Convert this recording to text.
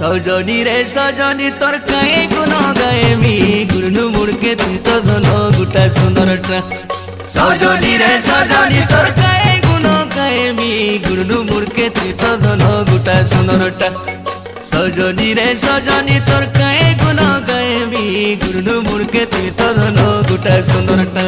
সজনী রে সজনী তোর কায়ে গুণ গায়েমি গুরনু মুড়কে তুই তো ধন গোটা সুন্দরটা। সজনী রে সজনী তোর কায়ে গুণ গায়েমি গুরনু মুড়কে তুই তো ধন গোটা সুন্দরটা। সজনী রে সজনী তোর কায়ে গুণ গায়েমি গুরনু মুড়কে তুই তো ধন গোটা সুন্দরটা।